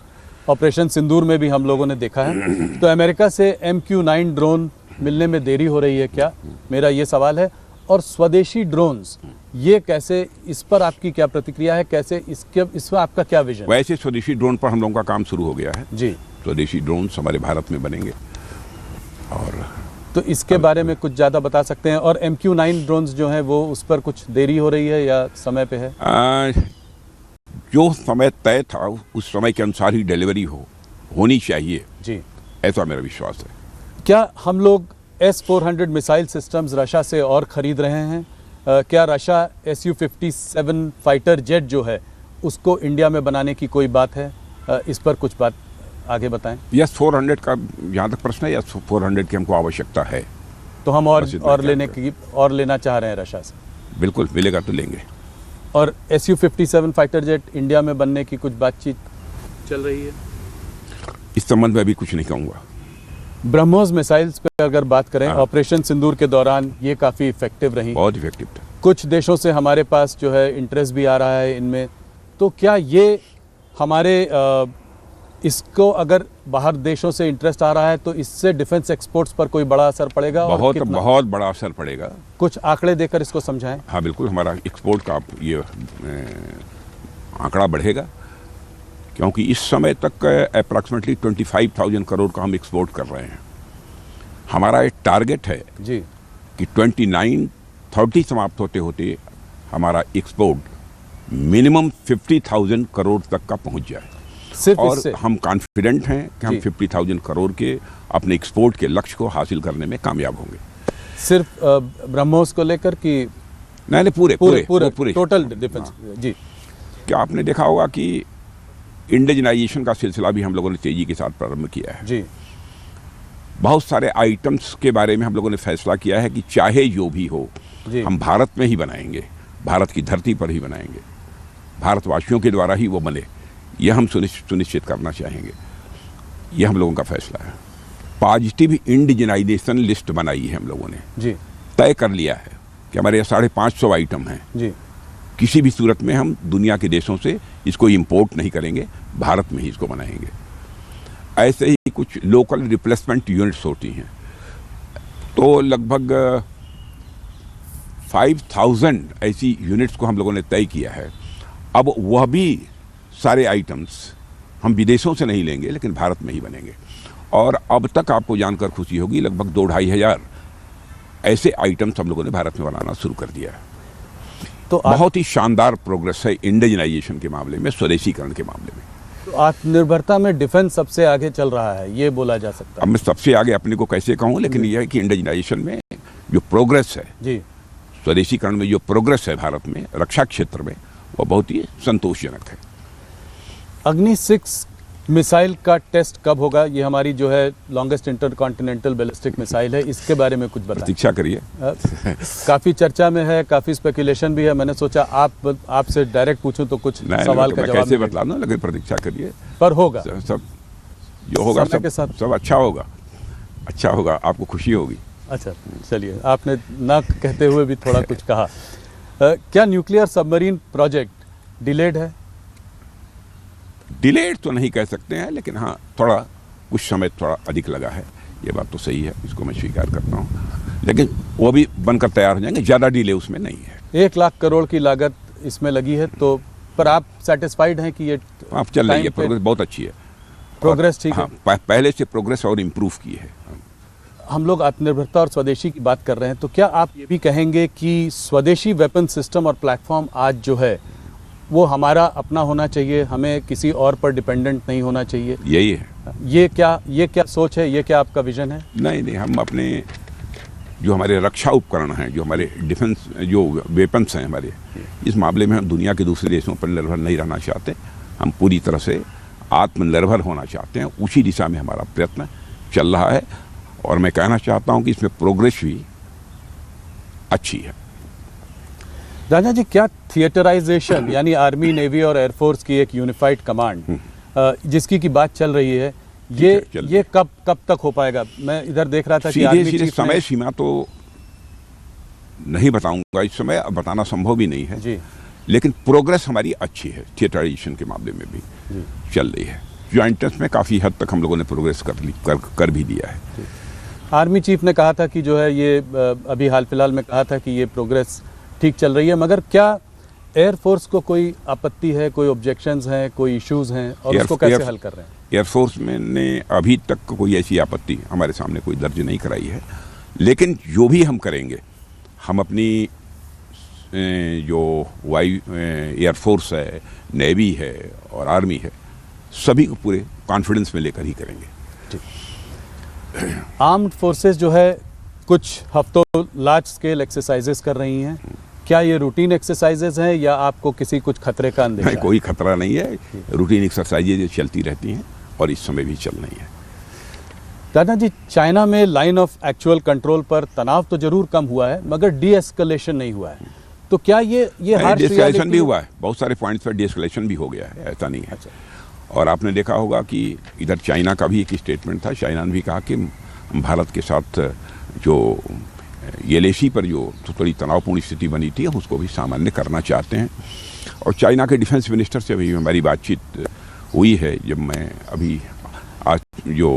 ऑपरेशन सिंदूर में भी हम लोगों ने देखा है। तो अमेरिका से MQ-9 ड्रोन मिलने में देरी हो रही है क्या, मेरा ये सवाल है। और स्वदेशी ड्रोन्स, ये कैसे, इस पर आपकी क्या प्रतिक्रिया है? कैसे इसमें आपका क्या विजन? वैसे स्वदेशी ड्रोन पर हम लोगों का काम शुरू हो गया है जी। स्वदेशी ड्रोन्स हमारे भारत में बनेंगे। और तो इसके बारे में कुछ ज़्यादा बता सकते हैं? और MQ-9 ड्रोन्स जो हैं वो, उस पर कुछ देरी हो रही है या समय पे है? जो समय तय था उस समय के अनुसार ही डिलीवरी होनी चाहिए जी, ऐसा मेरा विश्वास है। क्या हम लोग S-400 मिसाइल सिस्टम्स रशिया से और ख़रीद रहे हैं क्या रशिया Su-57 फाइटर जेट जो है उसको इंडिया में बनाने की कोई बात है? इस पर कुछ बात आगे बताएं। यस 400 का जहाँ तक प्रश्न है, यस 400 की हमको आवश्यकता है। तो हम और लेना चाह रहे हैं रशिया से? बिल्कुल, मिलेगा तो लेंगे। और Su-57 फाइटर जेट इंडिया में बनने की कुछ बातचीत चल रही है? इस संबंध में अभी कुछ नहीं कहूँगा। ब्रह्मोस मिसाइल्स पे अगर बात करें, ऑपरेशन सिंदूर के दौरान ये काफ़ी इफेक्टिव रही, बहुत इफेक्टिव था। कुछ देशों से हमारे पास जो है इंटरेस्ट भी आ रहा है इनमें, तो क्या ये हमारे इसको अगर बाहर देशों से इंटरेस्ट आ रहा है तो इससे डिफेंस एक्सपोर्ट्स पर कोई बड़ा असर पड़ेगा? बहुत बड़ा असर पड़ेगा। कुछ आंकड़े देकर इसको समझाएं। हाँ बिल्कुल, हमारा एक्सपोर्ट का ये आंकड़ा बढ़ेगा, क्योंकि इस समय तक अप्रॉक्सीमेटली 25,000 करोड़ का हम एक्सपोर्ट कर रहे हैं। हमारा एक टारगेट है जी कि 29-30 समाप्त होते होते हमारा एक्सपोर्ट मिनिमम 50,000 करोड़ तक का पहुंच जाए। सिर्फ और इससे हम कॉन्फिडेंट हैं कि हम जी। 50,000 करोड़ के अपने एक्सपोर्ट के लक्ष्य को हासिल करने में कामयाब होंगे। सिर्फ ब्रह्मोस को लेकर कि नहीं, पूरे टोटल डिफेंस? जी। क्या आपने देखा होगा कि इंडिजनाइजेशन का सिलसिला भी हम लोगों ने तेजी के साथ प्रारंभ किया है। जी बहुत सारे आइटम्स के बारे में हम लोगों ने फैसला किया है कि चाहे जो भी हो जी हम भारत में ही बनाएंगे, भारत की धरती पर ही बनाएंगे, भारतवासियों के द्वारा ही वो बने, यह हम सुनिश्चित करना चाहेंगे। यह हम लोगों का फैसला है। पॉजिटिव इंडिजनाइजेशन लिस्ट बनाई है हम लोगों ने, जी तय कर लिया है कि हमारे 550 आइटम हैं। जी किसी भी सूरत में हम दुनिया के देशों से इसको इंपोर्ट नहीं करेंगे, भारत में ही इसको बनाएंगे। ऐसे ही कुछ लोकल रिप्लेसमेंट यूनिट्स होती हैं, तो लगभग 5,000 ऐसी यूनिट्स को हम लोगों ने तय किया है। अब वह भी सारे आइटम्स हम विदेशों से नहीं लेंगे, लेकिन भारत में ही बनेंगे। और अब तक आपको जानकर खुशी होगी, लगभग 2-2.5 हजार ऐसे आइटम्स हम लोगों ने भारत में बनाना शुरू कर दिया है। तो बहुत ही शानदार प्रोग्रेस है इंडिजनाइजेशन के मामले में, स्वदेशीकरण के मामले में। तो आत्मनिर्भरता में डिफेंस सबसे आगे चल रहा है, ये बोला जा सकता अब मैं सबसे आगे अपने को कैसे कहूँ, लेकिन यह है कि इंडिजनाइजेशन में जो प्रोग्रेस है, जी स्वदेशीकरण में जो प्रोग्रेस है भारत में रक्षा क्षेत्र में, वो बहुत ही संतोषजनक है। अग्नि 6 मिसाइल का टेस्ट कब होगा? ये हमारी जो है लॉन्गेस्ट इंटरकॉन्टिनेंटल बैलिस्टिक मिसाइल है, इसके बारे में कुछ बताएं। प्रतीक्षा करिए। काफ़ी चर्चा में है, काफ़ी स्पेकुलेशन भी है। मैंने सोचा आपसे डायरेक्ट पूछूं तो कुछ सवाल का जवाब कैसे बतला दूं, लेकिन प्रतीक्षा करिए, पर होगा सब जो होगा सब अच्छा होगा, अच्छा होगा, आपको खुशी होगी। अच्छा चलिए, आपने ना कहते हुए भी थोड़ा कुछ कहा। क्या न्यूक्लियर सबमरीन प्रोजेक्ट डिलेड है? डिलेड तो नहीं कह सकते हैं, लेकिन हाँ थोड़ा कुछ समय थोड़ा अधिक लगा है, ये बात तो सही है, इसको मैं स्वीकार करता हूँ। लेकिन वो भी बनकर तैयार हो जाएंगे, ज़्यादा डिले उसमें नहीं है। 1 लाख करोड़ की लागत इसमें लगी है, तो पर आप सेटिस्फाइड हैं कि ये आप चल रही है, प्रोग्रेस बहुत अच्छी है, प्रोग्रेस ठीक है? पहले से प्रोग्रेस और इम्प्रूव की है। हम लोग आत्मनिर्भरता और स्वदेशी की बात कर रहे हैं, तो क्या आप ये भी कहेंगे कि स्वदेशी वेपन सिस्टम और प्लेटफॉर्म आज जो है वो हमारा अपना होना चाहिए, हमें किसी और पर डिपेंडेंट नहीं होना चाहिए? यही है। ये क्या सोच है, ये क्या आपका विजन है? नहीं, हम अपने जो हमारे रक्षा उपकरण हैं, जो हमारे डिफेंस जो वेपन्स हैं हमारे, इस मामले में हम दुनिया के दूसरे देशों पर निर्भर नहीं रहना चाहते। हम पूरी तरह से आत्मनिर्भर होना चाहते हैं, उसी दिशा में हमारा प्रयत्न चल रहा है। और मैं कहना चाहता हूं कि इसमें प्रोग्रेस भी अच्छी है। राजा जी, क्या थिएटराइजेशन यानी आर्मी, नेवी और एयरफोर्स की एक यूनिफाइड कमांड जिसकी की बात चल रही है, ये कब तक हो पाएगा? मैं इधर देख रहा था कि आर्मी सीधे समय सीमा तो नहीं बताऊंगा इस समय, बताना संभव भी नहीं है जी। लेकिन प्रोग्रेस हमारी अच्छी है, थिएटराइजेशन के मामले में भी चल रही है। ज्वाइंटनेस में काफ़ी हद तक हम लोगों ने प्रोग्रेस कर भी दिया है। आर्मी चीफ ने कहा था कि जो है ये अभी हाल फिलहाल में कहा था कि ये प्रोग्रेस ठीक चल रही है, मगर क्या एयरफोर्स को कोई आपत्ति है, कोई ऑब्जेक्शंस हैं, कोई इश्यूज हैं, और उसको कैसे हल कर रहे हैं? एयरफोर्स में ने अभी तक कोई ऐसी आपत्ति हमारे सामने कोई दर्ज नहीं कराई है, लेकिन जो भी हम करेंगे, हम अपनी जो एयरफोर्स है, नेवी है और आर्मी है, सभी को पूरे कॉन्फिडेंस में लेकर ही करेंगे। आर्म्ड फोर्सेस जो है कुछ हफ्तों लार्ज स्केल एक्सरसाइजेस कर रही हैं, क्या ये रूटीन एक्सरसाइजेस हैं या आपको किसी कुछ खतरे का अंदेशा नहीं, है? कोई खतरा नहीं है। रूटीन एक्सरसाइजेज चलती रहती हैं और इस समय भी चल रही है। दादा जी, चाइना में लाइन ऑफ एक्चुअल कंट्रोल पर तनाव तो जरूर कम हुआ है मगर डी एस्केलेशन नहीं हुआ है, तो क्या ये हार्श डिस्कलेशन रियलिटी भी हुआ है, बहुत सारे पॉइंट्स पर डिस्कलेशन भी हो गया है, ऐसा नहीं है। और आपने देखा होगा कि इधर चाइना का भी एक स्टेटमेंट था, चाइना ने भी कहा कि भारत के साथ जो एलएसी पर जो थोड़ी तनावपूर्ण स्थिति बनी थी उसको भी सामान्य करना चाहते हैं। और चाइना के डिफेंस मिनिस्टर से भी हमारी बातचीत हुई है। जब मैं अभी आज जो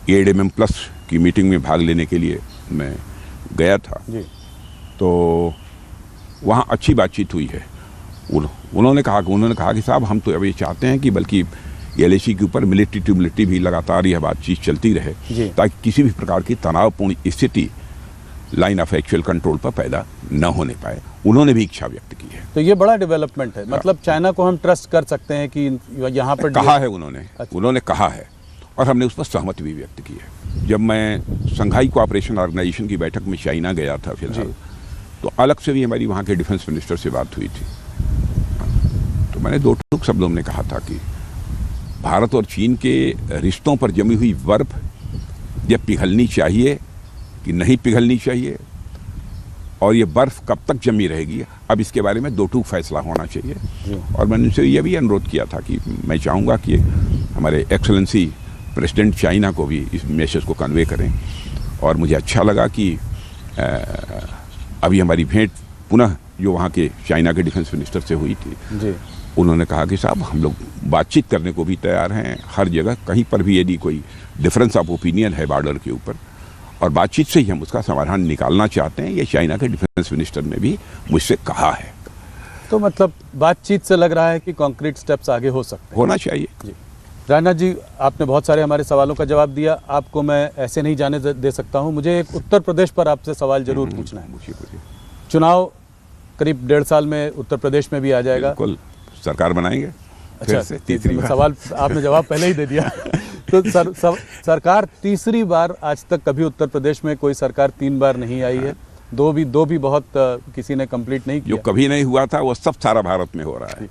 ADMM प्लस की मीटिंग में भाग लेने के लिए मैं गया था जी। तो वहाँ अच्छी बातचीत हुई है। उन्होंने कहा कि साहब हम तो अब ये चाहते हैं कि बल्कि एलएसी के ऊपर मिलिट्री टू मिलिट्री भी लगातार यह बातचीत चलती रहे ताकि किसी भी प्रकार की तनावपूर्ण स्थिति लाइन ऑफ एक्चुअल कंट्रोल पर पैदा न होने पाए। उन्होंने भी इच्छा व्यक्त की है। तो ये बड़ा डेवलपमेंट है, मतलब चाइना को हम ट्रस्ट कर सकते हैं कि यहाँ पर कहा है उन्होंने कहा है और हमने उस पर सहमति भी व्यक्त की है। जब मैं शंघाई कोऑपरेशन ऑर्गेनाइजेशन की बैठक में चाइना गया था फिलहाल, तो अलग से भी हमारी वहाँ के डिफेंस मिनिस्टर से बात हुई थी। तो मैंने दो टूक शब्दों में कहा था कि भारत और चीन के रिश्तों पर जमी हुई बर्फ ये पिघलनी चाहिए कि नहीं पिघलनी चाहिए, और ये बर्फ कब तक जमी रहेगी, अब इसके बारे में दो टूक फैसला होना चाहिए। और मैंने उनसे यह भी अनुरोध किया था कि मैं चाहूँगा कि हमारे एक्सेलेंसी प्रेसिडेंट चाइना को भी इस मैसेज को कन्वे करें। और मुझे अच्छा लगा कि अभी हमारी भेंट पुनः जो वहाँ के चाइना के डिफेंस मिनिस्टर से हुई थी जी। उन्होंने कहा कि साहब हम लोग बातचीत करने को भी तैयार हैं हर जगह, कहीं पर भी यदि कोई डिफरेंस ऑफ ओपिनियन है बॉर्डर के ऊपर, और बातचीत से ही हम उसका समाधान निकालना चाहते हैं। ये चाइना के डिफेंस मिनिस्टर ने भी मुझसे कहा है। तो मतलब बातचीत से लग रहा है कि कॉन्क्रीट स्टेप्स आगे हो सकते हैं। होना चाहिए। जी। राजनाथ जी, आपने बहुत सारे हमारे सवालों का जवाब दिया, आपको मैं ऐसे नहीं जाने दे सकता हूं। मुझे एक उत्तर प्रदेश पर आपसे सवाल जरूर पूछना है। चुनाव करीब 1.5 साल में उत्तर प्रदेश में भी आ जाएगा। बिल्कुल, सरकार बनाएंगे। अच्छा, सवाल आपने जवाब पहले ही दे दिया। तो सरकार तीसरी बार, आज तक कभी उत्तर प्रदेश में कोई सरकार 3 बार नहीं आई है। दो भी बहुत किसी ने कंप्लीट नहीं किया। जो कभी नहीं हुआ था वो सब सारा भारत में हो रहा है।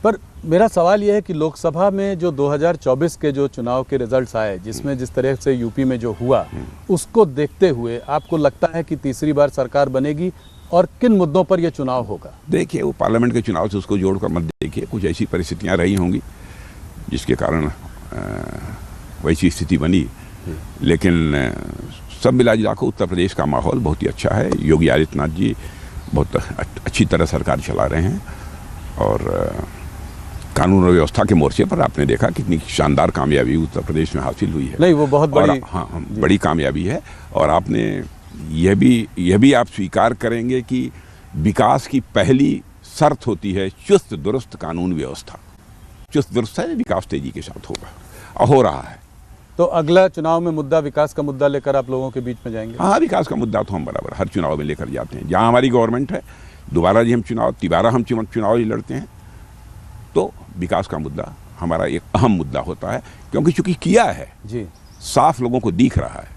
पर मेरा सवाल यह है कि लोकसभा में जो 2024 के जो चुनाव के रिजल्ट्स आए, जिसमें जिस तरह से यूपी में जो हुआ, उसको देखते हुए आपको लगता है कि तीसरी बार सरकार बनेगी, और किन मुद्दों पर यह चुनाव होगा? देखिए, वो पार्लियामेंट के चुनाव से उसको जोड़कर मत देखिए। कुछ ऐसी परिस्थितियां रही होंगी जिसके कारण वैसी स्थिति बनी, लेकिन सब मिला जुला कर उत्तर प्रदेश का माहौल बहुत ही अच्छा है। योगी आदित्यनाथ जी बहुत अच्छी तरह सरकार चला रहे हैं, और कानून और व्यवस्था के मोर्चे पर आपने देखा कितनी शानदार कामयाबी उत्तर प्रदेश में हासिल हुई है। नहीं, वो बहुत बड़ी, हाँ, बड़ी कामयाबी है। और आपने यह भी आप स्वीकार करेंगे कि विकास की पहली शर्त होती है चुस्त दुरुस्त कानून व्यवस्था। चुस्त दुरुस्त है, विकास तेजी के साथ होगा और हो रहा है। तो अगला चुनाव में मुद्दा, विकास का मुद्दा लेकर आप लोगों के बीच में जाएंगे? हाँ, विकास का मुद्दा तो हम बराबर हर चुनाव में लेकर जाते हैं। जहाँ हमारी गवर्नमेंट है, दोबारा जी हम तिबारा हम चुनाव ही लड़ते हैं, तो विकास का मुद्दा हमारा एक अहम मुद्दा होता है, क्योंकि चूंकि किया है जी, साफ लोगों को दिख रहा है।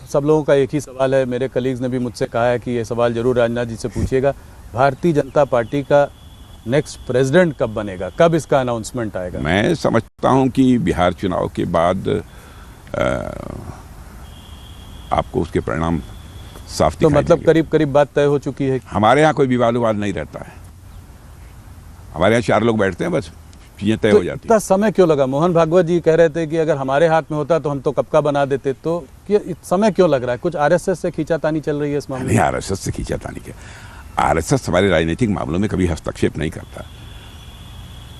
सब लोगों का एक ही सवाल है, मेरे कलीग्स ने भी मुझसे कहा है कि ये सवाल जरूर राजनाथ जी से पूछिएगा, भारतीय जनता पार्टी का नेक्स्ट प्रेसिडेंट कब बनेगा, कब इसका अनाउंसमेंट आएगा? मैं समझता हूं कि बिहार चुनाव के बाद आपको उसके परिणाम साफ दिखाई तो मतलब देंगे। करीब बात तय हो चुकी है? हमारे यहाँ कोई विवाद नहीं रहता है। हमारे यहाँ 4 लोग बैठते हैं, बस चीजें तय हो जाती हैं। इतना समय क्यों लगा? मोहन भागवत जी कह रहे थे कि अगर हमारे हाथ में होता तो हम तो कब का बना देते, तो समय क्यों लग रहा है? कुछ आरएसएस से खींचातानी चल रही है इस मामले में? नहीं, आरएसएस से खींचातानी क्या? आरएसएस हमारे राजनीतिक मामलों में कभी हस्तक्षेप नहीं करता।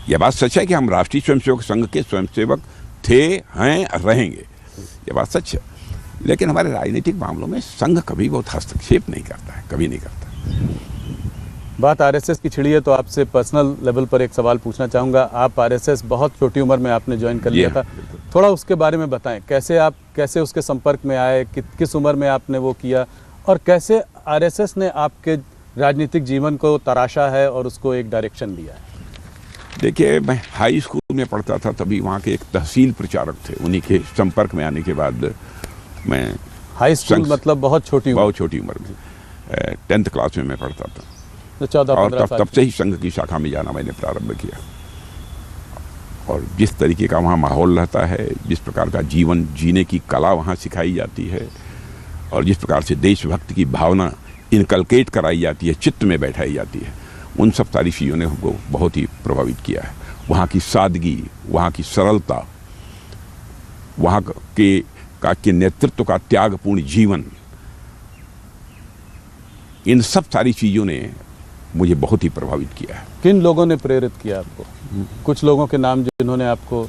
यह बात सच है कि हम राष्ट्रीय स्वयंसेवक संघ के स्वयंसेवक थे, हैं, रहेंगे, ये बात सच है। लेकिन हमारे राजनीतिक मामलों में संघ कभी बहुत हस्तक्षेप नहीं करता है, कभी नहीं करता। बात आरएसएस की छिड़ी है तो आपसे पर्सनल लेवल पर एक सवाल पूछना चाहूँगा। आप आरएसएस बहुत छोटी उम्र में आपने ज्वाइन कर लिया था, थोड़ा उसके बारे में बताएं। कैसे उसके संपर्क में आए, किस उम्र में आपने वो किया, और कैसे आरएसएस ने आपके राजनीतिक जीवन को तराशा है और उसको एक डायरेक्शन दिया है? देखिए, मैं हाई स्कूल में पढ़ता था, तभी वहाँ के एक तहसील प्रचारक थे, उन्हीं के संपर्क में आने के बाद मैं हाई स्कूल संघ- मतलब बहुत छोटी उम्र, बहुत छोटी उम्र में 10th क्लास में मैं पढ़ता था। तो 14-15 और साल तब से ही संघ की शाखा में जाना मैंने प्रारंभ किया। और जिस तरीके का वहाँ माहौल रहता है, जिस प्रकार का जीवन जीने की कला वहाँ सिखाई जाती है, और जिस प्रकार से देशभक्ति की भावना इनकलकेट कराई जाती है, चित्त में बैठाई जाती है, उन सब सारी चीज़ों ने हमको बहुत ही प्रभावित किया है। वहाँ की सादगी, वहाँ की सरलता, वहाँ के नेतृत्व का त्यागपूर्ण जीवन, इन सब सारी चीज़ों ने मुझे बहुत ही प्रभावित किया है। किन लोगों ने प्रेरित किया आपको? कुछ लोगों के नाम जिन्होंने आपको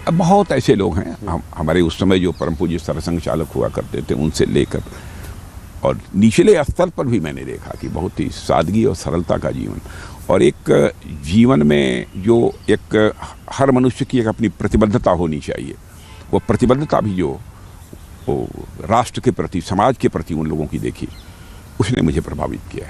अब बहुत ऐसे लोग हैं, हमारे उस समय जो परम पूज्य सरसंघ चालक हुआ करते थे, उनसे लेकर और निचले स्तर पर भी मैंने देखा कि बहुत ही सादगी और सरलता का जीवन, और एक जीवन में जो एक हर मनुष्य की एक अपनी प्रतिबद्धता होनी चाहिए, वो प्रतिबद्धता भी जो वो राष्ट्र के प्रति, समाज के प्रति उन लोगों की देखी, उसने मुझे प्रभावित किया है।